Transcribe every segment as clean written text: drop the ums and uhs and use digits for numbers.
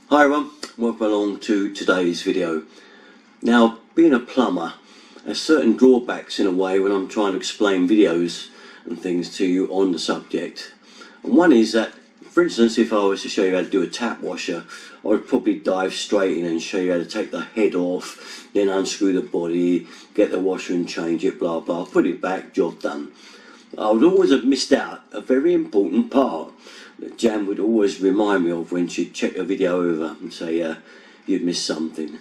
Hi everyone, welcome along to today's video. Now, being a plumber, there's certain drawbacks in a way when I'm trying to explain videos and things to you on the subject. And one is that, for instance, if I was to show you how to do a tap washer, I would probably dive straight in and show you how to take the head off, then unscrew the body, get the washer and change it, blah blah, put it back, job done. I would always have missed out a very important part that Jan would always remind me of when she'd check a video over and say, you've missed something.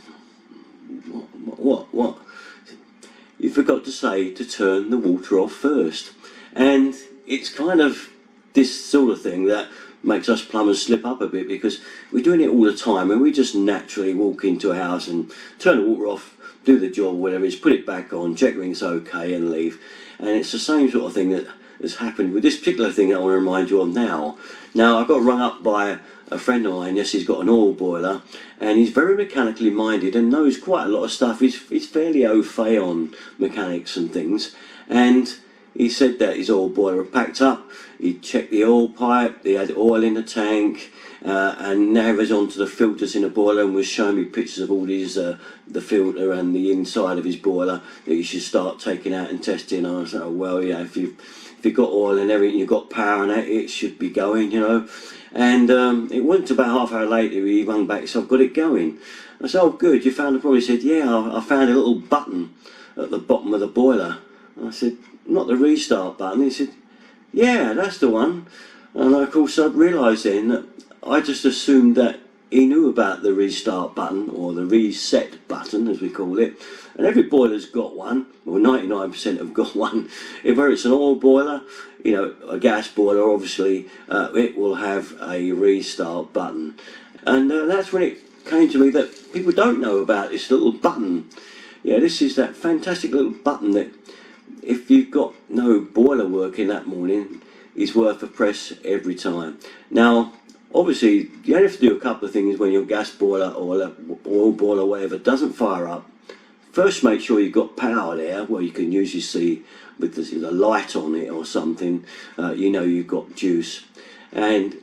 What? You forgot to say to turn the water off first. And it's kind of this sort of thing that makes us plumbers slip up a bit, because we're doing it all the time and we just naturally walk into a house and turn the water off, do the job, whatever it is, put it back on, check everything's okay and leave. And it's the same sort of thing that has happened with this particular thing that I want to remind you of now. Now, I got rung up by a friend of mine. Yes, he's got an oil boiler and he's very mechanically minded and knows quite a lot of stuff. He's fairly au fait on mechanics and things, and he said that his oil boiler had packed up. He checked the oil pipe, he had oil in the tank, and now he was onto the filters in the boiler and was showing me pictures of all these, the filter and the inside of his boiler that you should start taking out and testing. I was like, oh, well, yeah, if you've got oil and everything, you've got power in it should be going, you know. And it wasn't about half an hour later he rang back, so I've got it going. I said, oh good, you found the problem? He said, yeah, I found a little button at the bottom of the boiler. I said, not the restart button? He said, yeah, that's the one. And of course I'd realised then that I just assumed that he knew about the restart button, or the reset button as we call it. And every boiler's got one, or 99% have got one. Whether it's an oil boiler, you know, a gas boiler, obviously, it will have a restart button. And that's when it came to me that people don't know about this little button. Yeah, this is that fantastic little button that, if you've got no boiler working that morning, is worth a press every time. Now, obviously, you only have to do a couple of things when your gas boiler or oil boiler, whatever, doesn't fire up. First, make sure you've got power there. Well, you can usually see with the light on it or something, you know you've got juice. And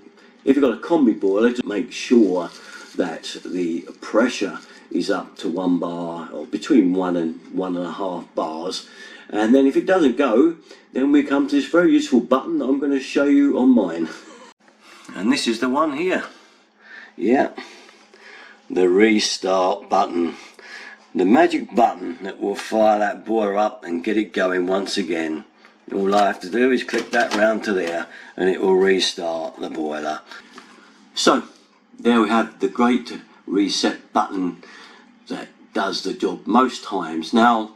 if you've got a combi boiler, just make sure that the pressure is up to 1 bar, or between 1 and 1.5 bars. And then if it doesn't go, then we come to this very useful button that I'm going to show you on mine. And this is the one here. Yeah, the restart button. The magic button that will fire that boiler up and get it going once again. All I have to do is click that round to there and it will restart the boiler. So, there we have the great reset button that does the job most times. Now,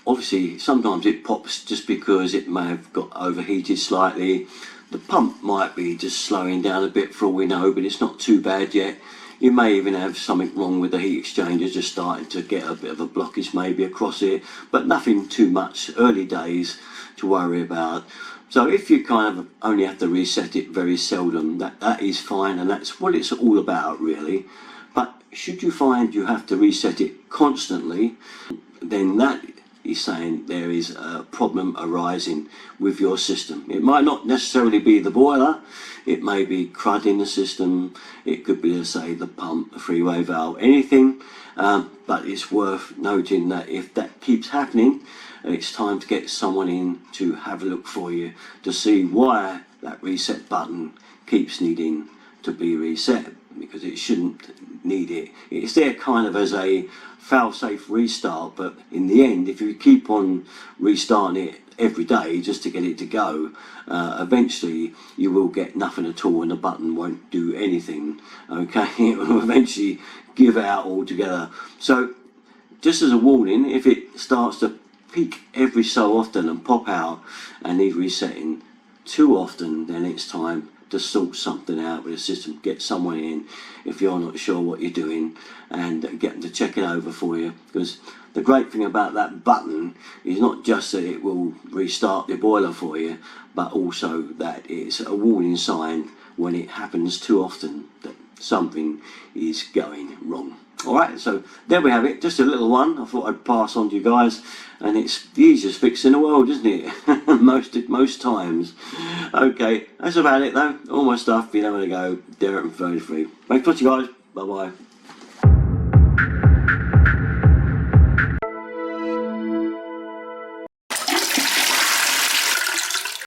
obviously, sometimes it pops just because it may have got overheated slightly. The pump might be just slowing down a bit for all we know, but it's not too bad yet. You may even have something wrong with the heat exchanger, just starting to get a bit of a blockage maybe across it, but nothing too much, early days to worry about. So if you kind of only have to reset it very seldom, that is fine, and that's what it's all about really. But should you find you have to reset it constantly, then that is saying there is a problem arising with your system. It might not necessarily be the boiler, it may be crud in the system, it could be, say, the pump, the freeway valve, anything, but it's worth noting that if that keeps happening, it's time to get someone in to have a look for you to see why that reset button keeps needing to be reset, because it shouldn't need it. It's there kind of as a fail-safe restart, but in the end, if you keep on restarting it every day just to get it to go, eventually you will get nothing at all and the button won't do anything. Okay, it will eventually give out altogether. So just as a warning, if it starts to peak every so often and pop out and need resetting too often, then it's time to sort something out with the system. Get someone in if you're not sure what you're doing and get them to check it over for you, because the great thing about that button is not just that it will restart the boiler for you, but also that it's a warning sign when it happens too often that something is going wrong. Alright, so there we have it, just a little one I thought I'd pass on to you guys, and it's the easiest fix in the world, isn't it? most times. Okay, that's about it though. All my stuff, you know where to go, Derek and 33. Thanks for watching guys, bye bye.